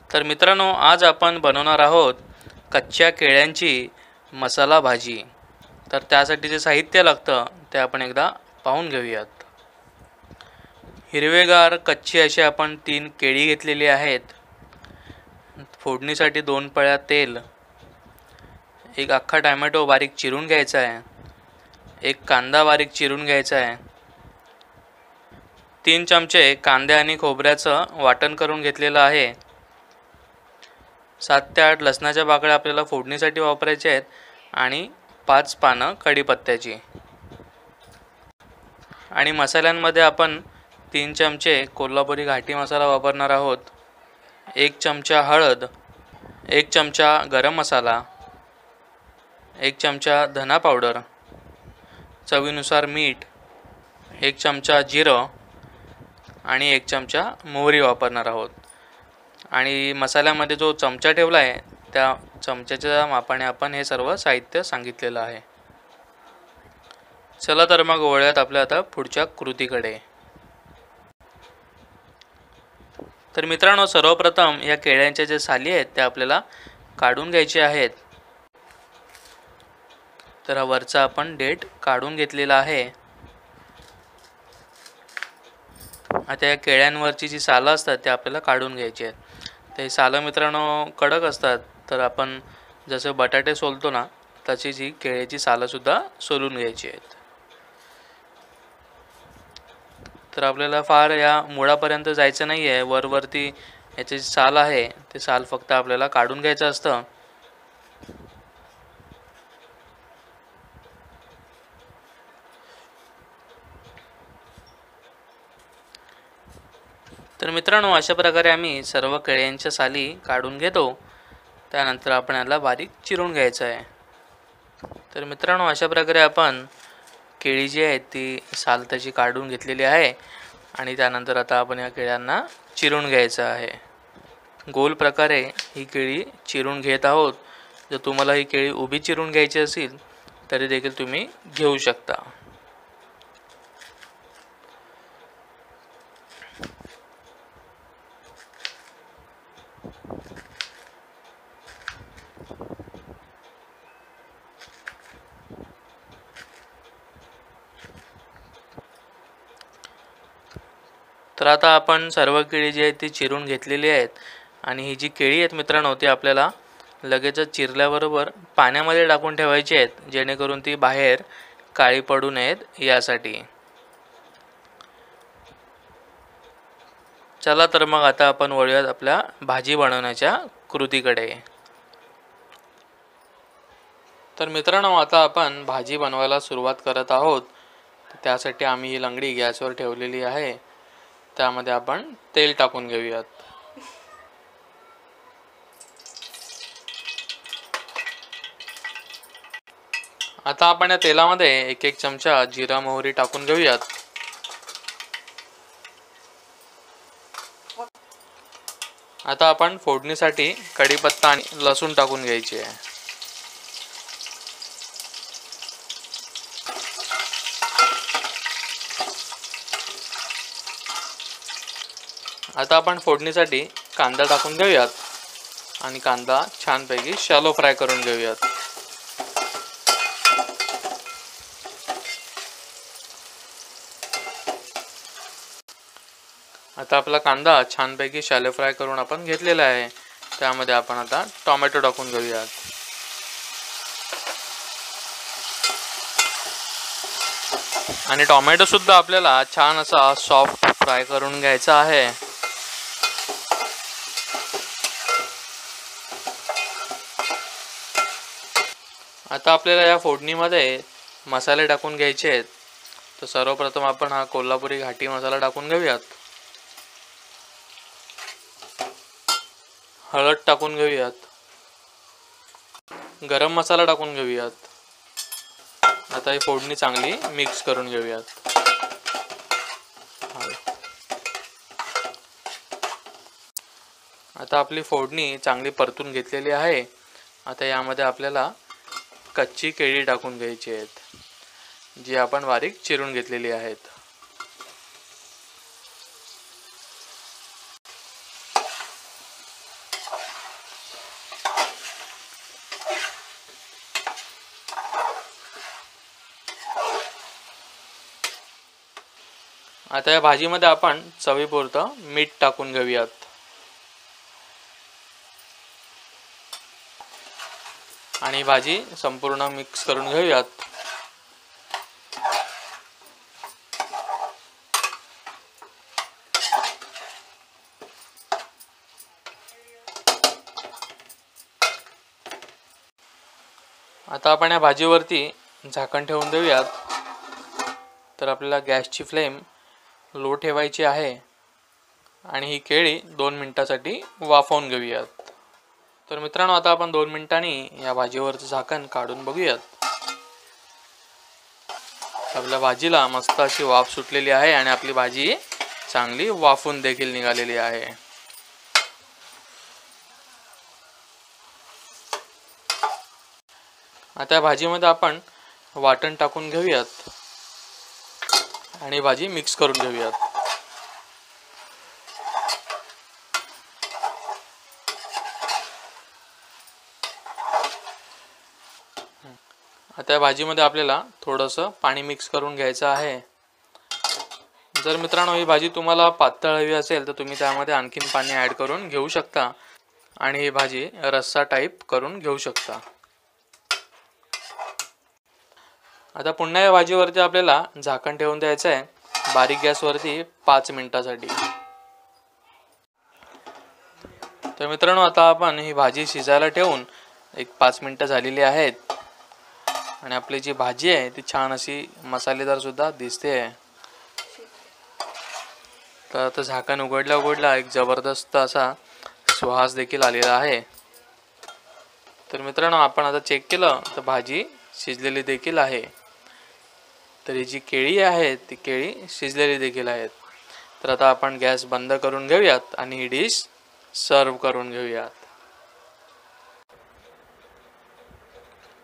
तर मित्रांनो, आज आपण बनवणार आहोत कच्च्या केळ्यांची मसाला भाजी। तर त्यासाठी जे साहित्य लागतं ते आपण एकदा पाहून घेऊयात। हिरवेगार कच्ची अशी आपण 3 केळी घेतलेली आहेत। फोडणीसाठी 2 पळ्या तेल, एक अख्खा टोमॅटो बारीक चिरून घ्यायचा आहे, एक कांदा बारीक चिरून घ्यायचा आहे, 3 चमचे कांदे आणि खोबऱ्याचं वाटण करून घेतलेलं आहे, 7 ते 8 लसणाच्या पाकळ्या आपल्याला फोडणीसाठी वापरायच्या आहेत आणि 5 पानं कढीपत्त्याची। आणि मसाल्यांमध्ये आपण 3 चमचे कोल्हापुरी घाटी मसाला वापरणार आहोत, 1 चमचा हळद, 1 चमचा गरम मसाला, 1 चमचा धना पावडर, चवीनुसार मीठ, 1 चमचा जिरं आणि 1 चमचा मोहरी वापरणार आहोत। आणि मसाल्यामध्ये जो चमचा ठेवला आहे त्या चमच्याच्या मापाने आपण हे सर्व साहित्य सांगितलेलं आहे। चला तर मग वळूयात आपल्या आता पुढच्या कृतीकडे। तर मित्रांनो, सर्वप्रथम या केळ्यांच्या जे साली आहेत त्या आपल्याला काढून घ्यायचे आहेत। तर हा वरचा आपण देठ काढून घेतलेला आहे। आता या केळ्यांवरची जी सालं असतात ते आपल्याला काढून घ्यायची आहेत। ते सालं मित्रांनो कडक असतात, तर आपण जसे बटाटे सोलतो ना तशी जी केळ्याची सालं सुद्धा सोलून घ्यायची आहेत। तर आपल्याला फार या मुळापर्यंत जायचं नाही आहे, वरती याचे साल आहे ते साल फक्त आपल्याला काढून घ्यायचं असतं। तर मित्रांनो, अशा प्रकारे आम्ही सर्व केळ्यांच्या साली काढून घेतो। त्यानंतर आपण याला बारीक चिरून घ्यायचं आहे। तर मित्रांनो, अशा प्रकारे आपण केळी जी आहे ती साल त्याची काढून घेतलेली आहे आणि त्यानंतर आता आपण या केळ्यांना चिरून घ्यायचं आहे। गोल प्रकारे ही केळी चिरून घेत आहोत। जर तुम्हाला ही केळी उभी चिरून घ्यायची असेल तरी देखील तुम्ही घेऊ शकता। तर आता आपण सर्व केळी जी आहेत ती चिरून घेतलेली आहेत आणि ही जी केळी आहेत मित्रांनो ती आपल्याला लगेचच चिरल्याबरोबर पाण्यामध्ये टाकून ठेवायची आहेत, जेणेकरून ती बाहेर काळी पडू नयेत यासाठी। चला तर मग आता आपण वळूयात आपल्या भाजी बनवण्याच्या कृतीकडे। तर मित्रांनो, आता आपण भाजी बनवायला सुरुवात करत आहोत। त्यासाठी आम्ही ही लंगडी गॅसवर ठेवलेली आहे, त्यामध्ये आपण तेल टाकून घेऊयात। आता आपण या तेलामध्ये 1 चमचा जिरा मोहरी टाकून घेऊयात। आता आपण फोडणीसाठी कढीपत्ता आणि लसूण टाकून घ्यायचे आहे। आता आपण फोडणीसाठी कांदा टाकून घेऊयात आणि कांदा छानपैकी शॅलो फ्राय करून घेऊयात। आता आपला कांदा छानपैकी शॅलो फ्राय करून आपण घेतलेला आहे। त्यामध्ये आपण आता टोमॅटो टाकून घेऊयात। आणि टोमॅटो सुद्धा आपल्याला छान असा सॉफ्ट फ्राय करून घ्यायचा आहे। आता आपल्याला या फोडणीमध्ये मसाले टाकून घ्यायचे आहेत। तर सर्वप्रथम आपण हा कोल्हापुरी घाटी मसाला टाकून घेऊयात, हळद टाकून घेऊयात, गरम मसाला टाकून घेऊयात। आता ही फोडणी चांगली मिक्स करून घेऊयात। आता आपली फोडणी चांगली परतून घेतलेली आहे। आता यामध्ये आपल्याला कच्ची केळी टाकून घ्यायची आहेत, जी आपण बारीक चिरून घेतलेली आहेत। आता या भाजीमध्ये आपण चवीपुरतं मीठ टाकून घेऊयात. आणि भाजी संपूर्ण मिक्स करून घेऊयात. आता आपण या भाजीवरती झाकण ठेवून देऊयात. तर आपल्याला गॅसची फ्लेम लो ठेवायची आहे आणि ही केळी 2 मिनिटासाठी वाफवून घेऊयात. तर मित्रांनो, आता आपण 2 मिनिटांनी या भाजीवरचं झाकण काढून बघूयात. आपल्या भाजीला मस्त अशी वाफ सुटलेली आहे आणि आपली भाजी चांगली वाफून देखील निघालेली आहे. आता या भाजीमध्ये आपण वाटण टाकून घेऊयात आणि भाजी मिक्स करून घेऊयात. आता या भाजीमध्ये आपल्याला थोडंसं पाणी मिक्स करून घ्यायचं आहे. जर मित्रांनो ही भाजी तुम्हाला पातळ हवी असेल तर तुम्ही त्यामध्ये आणखीन पाणी ॲड करून घेऊ शकता आणि ही भाजी रस्सा टाईप करून घेऊ शकता. आता पुन्हा या भाजीवरती आपल्याला झाकण ठेवून द्यायचं आहे बारीक गॅसवरती 5 मिनिटासाठी. तर मित्रांनो, आता आपण ही भाजी शिजायला ठेवून 5 मिनिटं झालेली आहेत आणि आपली जी भाजी आहे ती छान अशी मसालेदार सुद्धा दिसते आहे. तर आता झाकण उघडल्या एक जबरदस्त असा सुवास देखील आलेला आहे. तर मित्रांनो, आपण आता चेक केलं तर भाजी शिजलेली देखील आहे. तर ही जी केळी आहे ती केळी शिजलेली देखील आहेत. तर आता आपण गॅस बंद करून घेऊयात आणि ही डिश सर्व करून घेऊयात.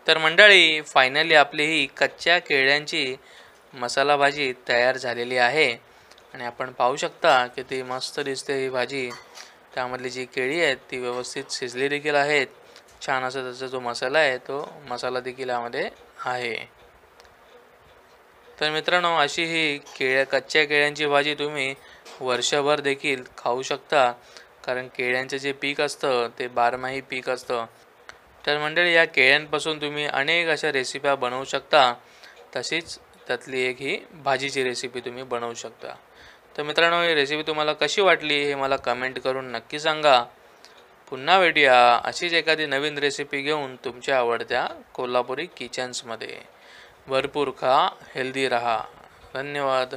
तर मंडळी, फायनली आपली ही कच्च्या केळ्यांची मसाला भाजी तयार झालेली आहे आणि आपण पाहू शकता की ती मस्त दिसते ही भाजी. त्यामधली जी केळी आहेत ती व्यवस्थित शिजली देखील आहेत. छान असा त्याचा जो मसाला आहे तो मसाला देखील यामध्ये आहे. तर मित्रांनो, अशी ही कच्च्या केळ्यांची भाजी तुम्ही वर्षभर देखील खाऊ शकता, कारण केळ्यांचे जे पीक असतं ते बारमाही पीक असतं. तर मंडळी, या केळ्यांपासून तुम्ही अनेक अशा रेसिप्या बनवू शकता. तशीच त्यातली एक ही भाजीची रेसिपी तुम्ही बनवू शकता. तर मित्रांनो, ही रेसिपी तुम्हाला कशी वाटली हे मला कमेंट करून नक्की सांगा. पुन्हा भेटूया अशीच एखादी नवीन रेसिपी घेऊन तुमच्या आवडत्या कोल्हापुरी किचन्समध्ये. भरपूर खा, हेल्दी रहा. धन्यवाद.